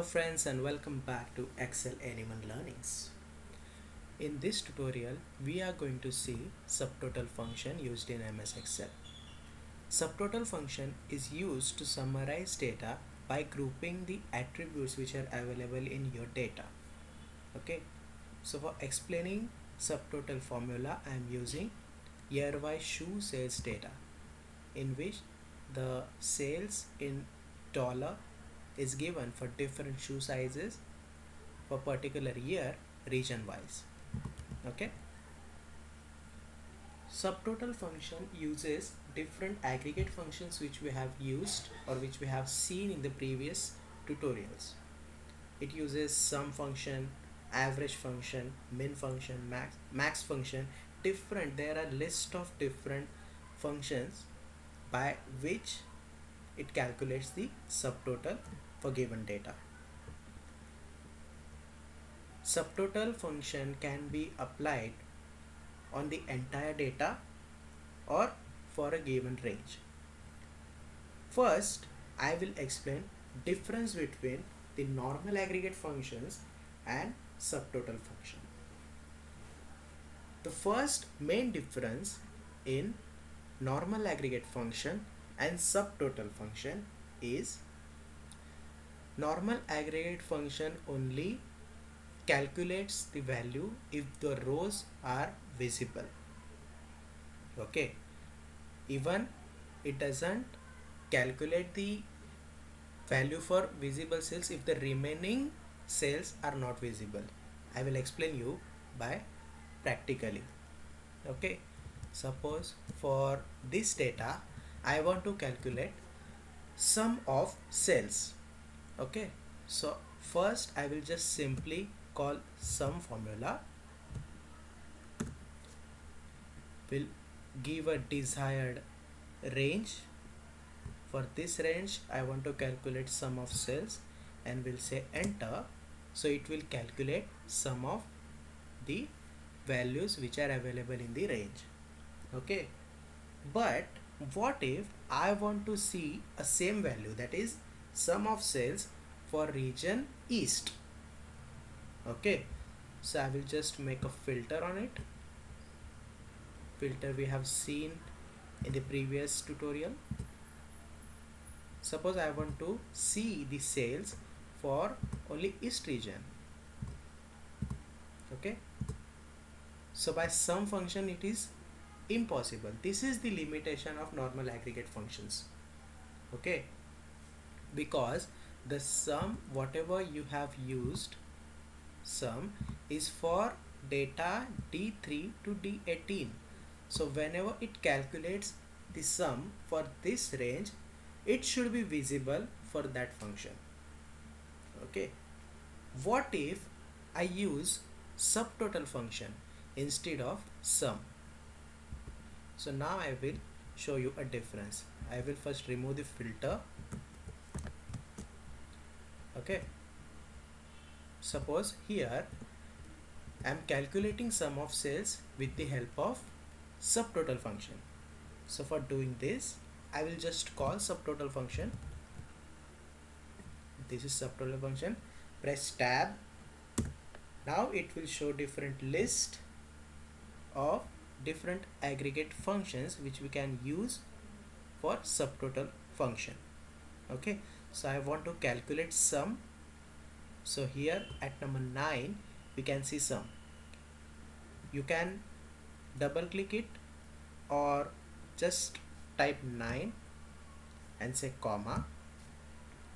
friends, and welcome back to excelAnyone Learnings. In this tutorial, we are going to see subtotal function used in MS Excel. Subtotal function is used to summarize data by grouping the attributes which are available in your data. Okay, so for explaining subtotal formula, I am using year-wise shoe sales data, in which the sales in dollar is given for different shoe sizes for particular year region wise. Okay, subtotal function uses different aggregate functions which we have used or which we have seen in the previous tutorials. It uses sum function, average function, min function, max function. There are list of different functions by which it calculates the subtotal for given data. Subtotal function can be applied on the entire data or for a given range. First, I will explain difference between the normal aggregate functions and subtotal function. The first main difference in normal aggregate function and subtotal function is normal aggregate function only calculates the value if the rows are visible. Okay, even it doesn't calculate the value for visible cells if the remaining cells are not visible. I will explain you by practically. Okay, suppose for this data I want to calculate sum of cells. Okay, so first I will just simply call sum formula, will give a desired range. For this range I want to calculate sum of cells and will say enter, so it will calculate sum of the values which are available in the range. Okay, but what if I want to see a same value, that is sum of cells for region east? Okay, so I will just make a filter on it. Filter we have seen in the previous tutorial. Suppose I want to see the sales for only east region. Okay, so by sum function it is impossible. This is the limitation of normal aggregate functions. Okay, because the sum, whatever you have used, sum is for data D3 to D18. So whenever it calculates the sum for this range, it should be visible for that function. Okay, what if I use subtotal function instead of sum? So now I will show you a difference. I will first remove the filter. Okay, suppose here I am calculating sum of cells with the help of subtotal function. So for doing this I will just call subtotal function. This is subtotal function. Press tab. Now it will show different list of different aggregate functions which we can use for subtotal function. Okay, so I want to calculate sum. So here at number 9 we can see sum. You can double click it or just type 9 and say comma,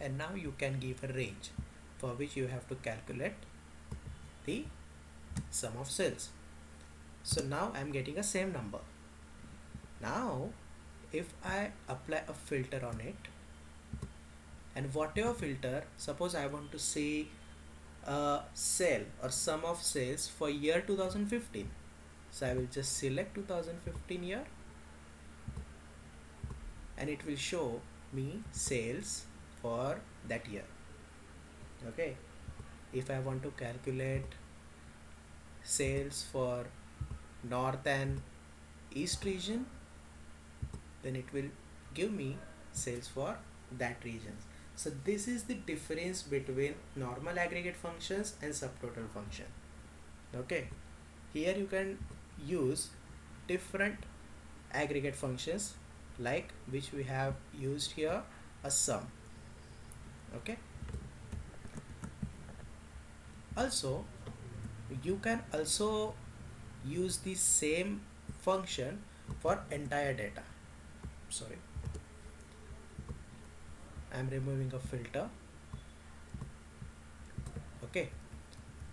and now you can give a range for which you have to calculate the sum of cells. So now I am getting a same number. Now if I apply a filter on it, and whatever filter, suppose I want to see a cell or sum of cells for year 2015, so I will just select 2015 year and it will show me sales for that year. Okay, if I want to calculate sales for north and east region, then it will give me sales for that regions. So this is the difference between normal aggregate functions and subtotal function. Okay, here you can use different aggregate functions like which we have used here, a sum. Okay, also you can also use the same function for entire data. Sorry, I'm removing a filter. Okay,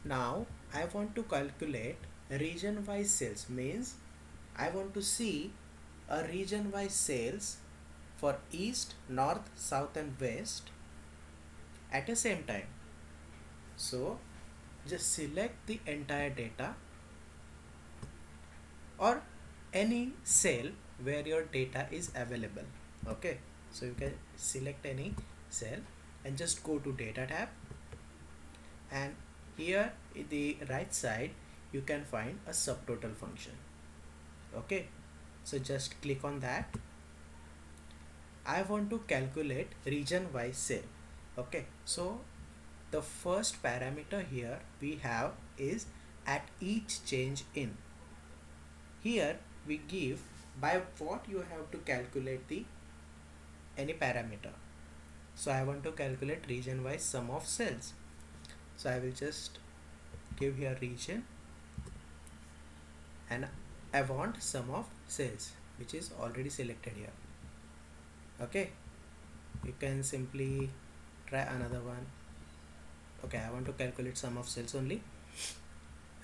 now I want to calculate region wise sales, means I want to see a region wise sales for east, north, south and west at the same time. So just select the entire data or any cell where your data is available. Okay, so you can select any cell and just go to data tab, and here in the right side you can find a subtotal function. Okay, so just click on that. I want to calculate region wise cell. Okay, so the first parameter here we have is at each change in. Here we give by what you have to calculate the any parameter. So I want to calculate region wise sum of cells. So I will just give here region and I want sum of cells, which is already selected here. Okay, you can simply try another one. Okay, I want to calculate sum of cells only,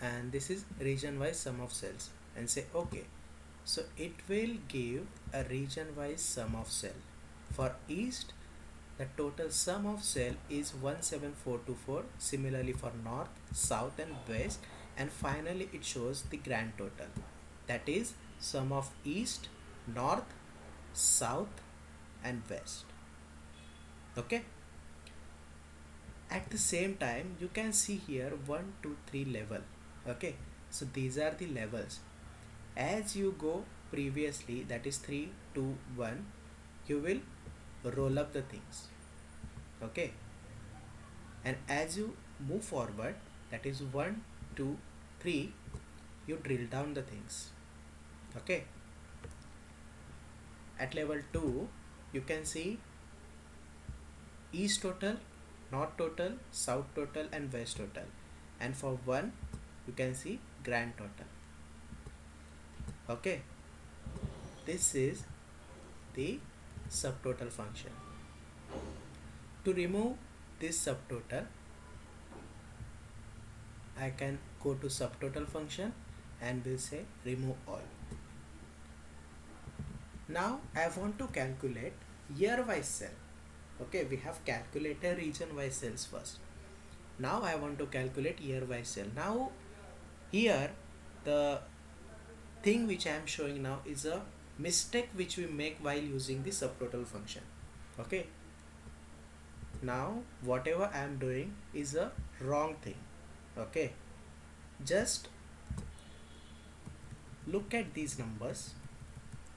and this is region wise sum of cells, and say okay. So it will give a region wise sum of cell. For east, the total sum of cell is 17424. Similarly for north, south and west, and finally it shows the grand total, that is sum of east, north, south and west. Okay, at the same time you can see here 1 2 3 level. Okay, so these are the levels. As you go previously, that is 3 2 1, you will roll up the things. Okay, and as you move forward, that is 1 2 3, you drill down the things. Okay, at level 2 you can see east total, north total, south total and west total, and for 1 you can see grand total. Okay, this is the subtotal function. To remove this subtotal, I can go to subtotal function and will say remove all. Now I want to calculate year wise cell. Okay, we have calculated region wise cells first. Now I want to calculate year wise cell. Now here the thing which I am showing now is a mistake which we make while using the subtotal function. Okay, now whatever I am doing is a wrong thing. Okay, just look at these numbers,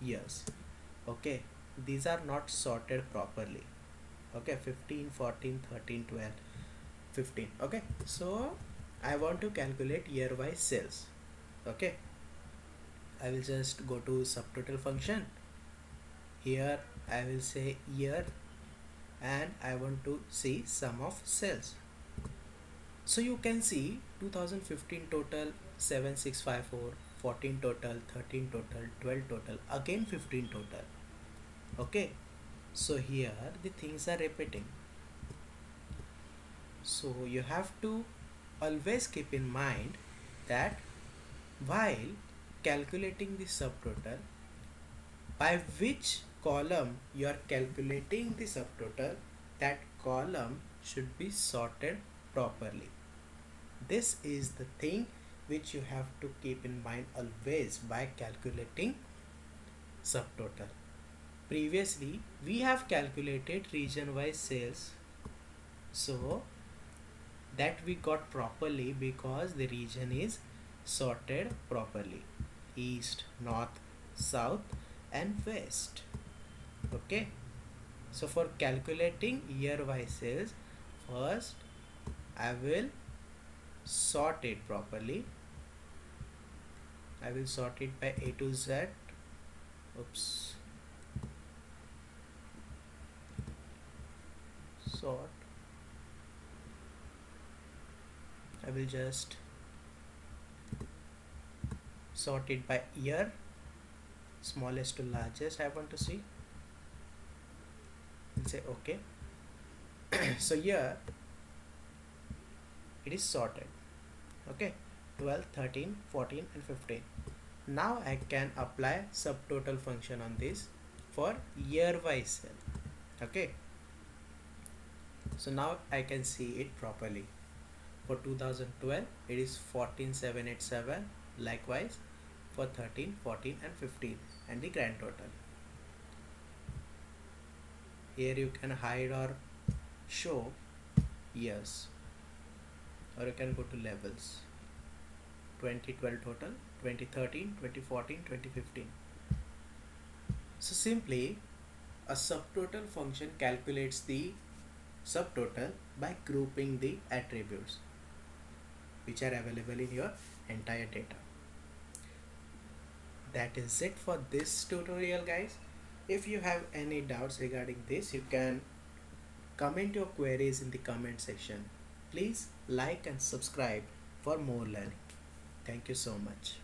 years. Okay, these are not sorted properly. Okay, 15 14 13 12 15. Okay, so I want to calculate year wise cells. Okay, I will just go to subtotal function. Here I will say year and I want to see sum of cells. So you can see 2015 total 7654, 14 total, 13 total, 12 total, again 15 total. Okay, so here the things are repeating. So you have to always keep in mind that while calculating the subtotal, by which column you are calculating the subtotal, that column should be sorted properly. This is the thing which you have to keep in mind always by calculating subtotal. Previously we have calculated region wise sales, so that we got properly because the region is sorted properly: east, north, south and west. Okay, So for calculating year wise sales, first I will sort it properly. I will sort it by A to Z. Oops. Sort. I will just sort it by year, smallest to largest I want to see. We'll say okay. So here it is sorted. Okay, 12, 13, 14 and 15. Now I can apply subtotal function on this for year wise cell. Okay, so now I can see it properly. For 2012 it is 14787, likewise for 13, 14 and 15, and the grand total. Here you can hide or show years, or you can go to levels. 2012 total, 2013, 2014, 2015. So simply a subtotal function calculates the subtotal by grouping the attributes which are available in your entire data. That is it for this tutorial, guys. If you have any doubts regarding this, you can comment your queries in the comment section. Please like and subscribe for more learning. Thank you so much.